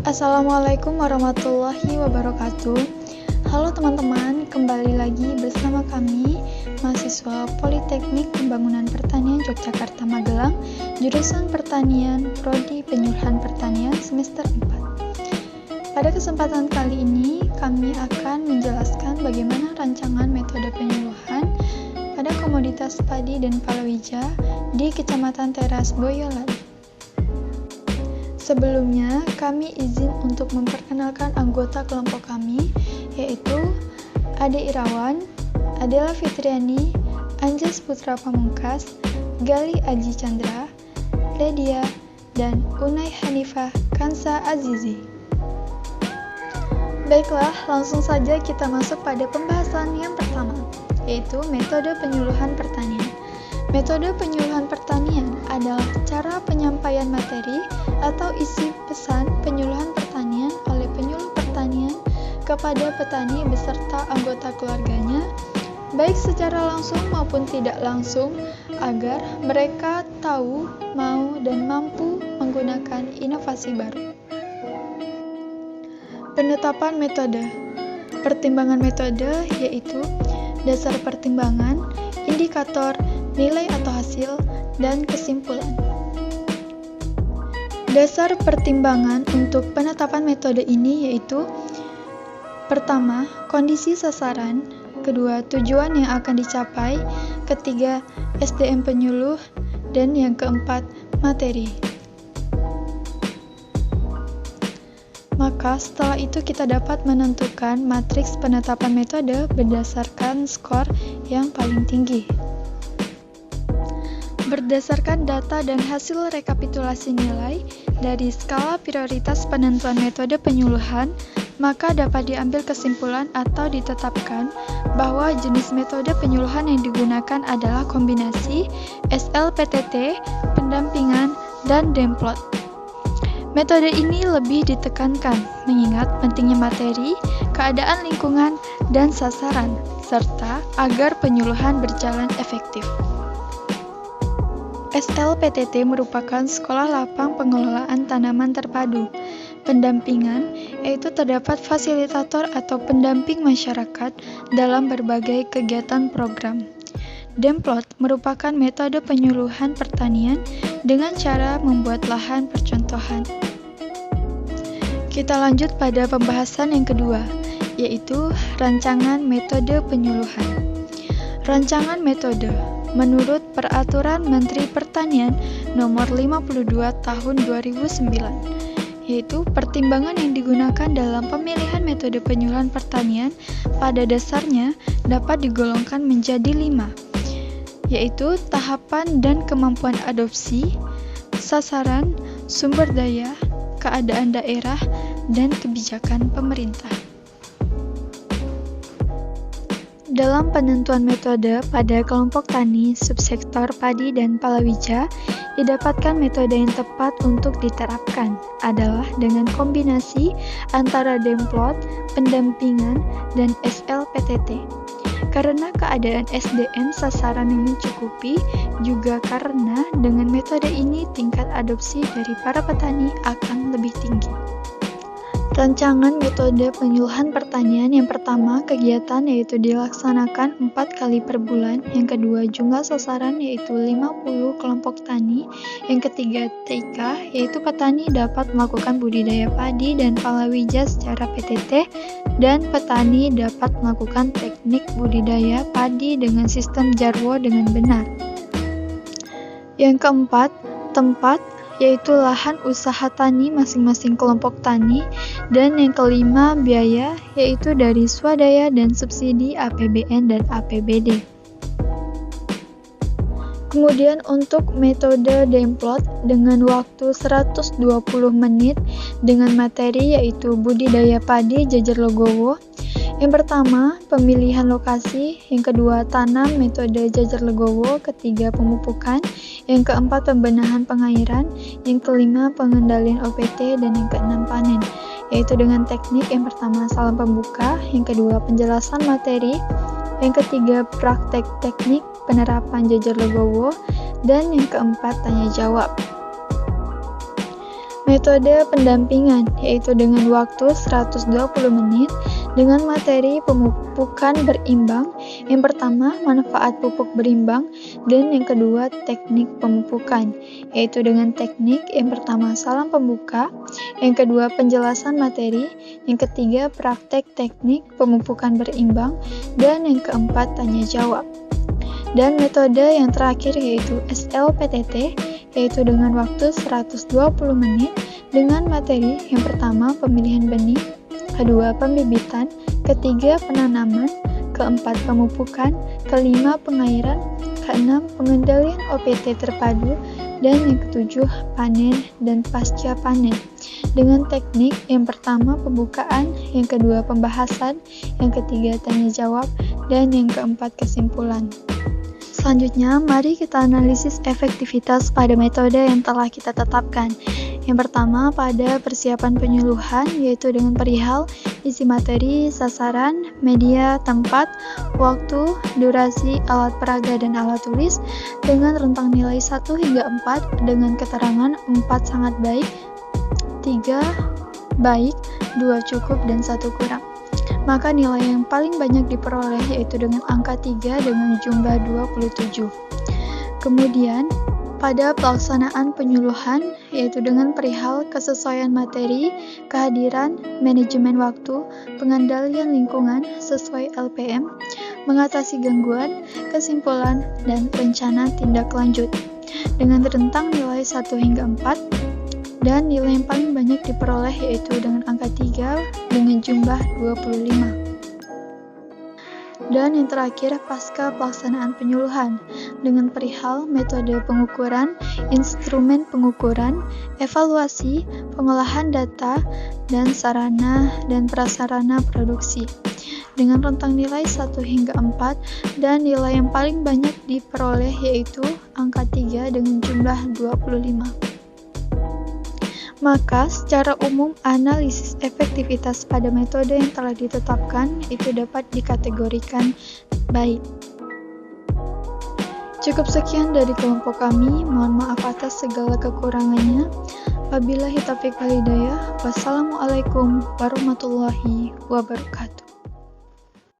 Assalamualaikum warahmatullahi wabarakatuh. Halo teman-teman, kembali lagi bersama kami, mahasiswa Politeknik Pembangunan Pertanian Yogyakarta Magelang, jurusan Pertanian, Prodi Penyuluhan Pertanian semester 4. Pada kesempatan kali ini, kami akan menjelaskan bagaimana rancangan metode penyuluhan pada komoditas padi dan palawija di Kecamatan Teras Boyolali. Sebelumnya, kami izin untuk memperkenalkan anggota kelompok kami, yaitu Ade Irawan, Adela Fitriani, Anjas Putra Pamungkas, Gali Aji Chandra, Ledia, dan Unai Hanifah Kansa Azizi. Baiklah, langsung saja kita masuk pada pembahasan yang pertama, yaitu metode penyuluhan pertanian. Metode penyuluhan pertanian adalah cara penyampaian materi atau isi pesan penyuluhan pertanian oleh penyuluh pertanian kepada petani beserta anggota keluarganya, baik secara langsung maupun tidak langsung, agar mereka tahu, mau, dan mampu menggunakan inovasi baru. Penetapan metode. Pertimbangan metode yaitu dasar pertimbangan, indikator, nilai atau hasil, dan kesimpulan. Dasar pertimbangan untuk penetapan metode ini yaitu: pertama, kondisi sasaran; kedua, tujuan yang akan dicapai; ketiga, SDM penyuluh; dan yang keempat, materi. Maka setelah itu kita dapat menentukan matriks penetapan metode berdasarkan skor yang paling tinggi. Berdasarkan data dan hasil rekapitulasi nilai dari skala prioritas penentuan metode penyuluhan, maka dapat diambil kesimpulan atau ditetapkan bahwa jenis metode penyuluhan yang digunakan adalah kombinasi SLPTT, pendampingan, dan demplot. Metode ini lebih ditekankan mengingat pentingnya materi, keadaan lingkungan, dan sasaran, serta agar penyuluhan berjalan efektif. SLPTT merupakan Sekolah Lapang Pengelolaan Tanaman Terpadu. Pendampingan yaitu terdapat fasilitator atau pendamping masyarakat dalam berbagai kegiatan program. Demplot merupakan metode penyuluhan pertanian dengan cara membuat lahan percontohan. Kita lanjut pada pembahasan yang kedua, yaitu rancangan metode penyuluhan. Rancangan metode menurut Peraturan Menteri Pertanian Nomor 52 Tahun 2009, yaitu pertimbangan yang digunakan dalam pemilihan metode penyuluhan pertanian pada dasarnya dapat digolongkan menjadi 5, yaitu tahapan dan kemampuan adopsi, sasaran, sumber daya, keadaan daerah, dan kebijakan pemerintah. Dalam penentuan metode pada kelompok tani subsektor padi dan palawija, didapatkan metode yang tepat untuk diterapkan adalah dengan kombinasi antara demplot, pendampingan, dan SLPTT. Karena keadaan SDM sasaran yang mencukupi, juga karena dengan metode ini tingkat adopsi dari para petani akan lebih tinggi. Rancangan metode penyuluhan pertanian yang pertama, kegiatan yaitu dilaksanakan 4 kali per bulan. Yang kedua, jumlah sasaran yaitu 50 kelompok tani. Yang ketiga, TIK yaitu petani dapat melakukan budidaya padi dan palawija secara PTT, dan petani dapat melakukan teknik budidaya padi dengan sistem jarwo dengan benar. Yang keempat, tempat yaitu lahan usaha tani masing-masing kelompok tani, dan yang kelima, biaya yaitu dari swadaya dan subsidi APBN dan APBD. Kemudian untuk metode demplot dengan waktu 120 menit dengan materi yaitu budidaya padi jajar legowo. Yang pertama, pemilihan lokasi. Yang kedua, tanam metode jajar legowo. Ketiga, pemupukan. Yang keempat, pembenahan pengairan. Yang kelima, pengendalian OPT. Dan yang keenam, panen, yaitu dengan teknik yang pertama salam pembuka, yang kedua penjelasan materi, yang ketiga praktek teknik penerapan jajar legowo, dan yang keempat tanya jawab. Metode pendampingan, yaitu dengan waktu 120 menit dengan materi pemupukan berimbang. Yang pertama, manfaat pupuk berimbang, dan yang kedua, teknik pemupukan, yaitu dengan teknik yang pertama salam pembuka, yang kedua penjelasan materi, yang ketiga praktek teknik pemupukan berimbang, dan yang keempat tanya jawab. Dan metode yang terakhir yaitu SLPTT, yaitu dengan waktu 120 menit dengan materi yang pertama pemilihan benih, kedua pembibitan, ketiga penanaman, keempat pemupukan, kelima pengairan, keenam pengendalian OPT terpadu, dan yang ketujuh panen dan pasca panen. Dengan teknik yang pertama pembukaan, yang kedua pembahasan, yang ketiga tanya jawab, dan yang keempat kesimpulan. Selanjutnya, mari kita analisis efektivitas pada metode yang telah kita tetapkan. Yang pertama, pada persiapan penyuluhan, yaitu dengan perihal isi materi, sasaran, media, tempat, waktu, durasi, alat peraga, dan alat tulis, dengan rentang nilai 1 hingga 4, dengan keterangan 4 sangat baik, 3 baik, 2 cukup, dan 1 kurang. Maka nilai yang paling banyak diperoleh yaitu dengan angka 3 dengan jumlah 27. Kemudian, pada pelaksanaan penyuluhan yaitu dengan perihal kesesuaian materi, kehadiran, manajemen waktu, pengendalian lingkungan sesuai LPM, mengatasi gangguan, kesimpulan, dan rencana tindak lanjut. Dengan rentang nilai 1 hingga 4, dan nilai yang paling banyak diperoleh yaitu dengan angka 3 dengan jumlah 25. Dan yang terakhir, pasca pelaksanaan penyuluhan dengan perihal metode pengukuran, instrumen pengukuran, evaluasi, pengolahan data, dan sarana dan prasarana produksi. Dengan rentang nilai 1 hingga 4 dan nilai yang paling banyak diperoleh yaitu angka 3 dengan jumlah 25. Maka, secara umum, analisis efektivitas pada metode yang telah ditetapkan itu dapat dikategorikan baik. Cukup sekian dari kelompok kami, mohon maaf atas segala kekurangannya. Wabillahi taufiq wal hidayah. Wassalamualaikum warahmatullahi wabarakatuh.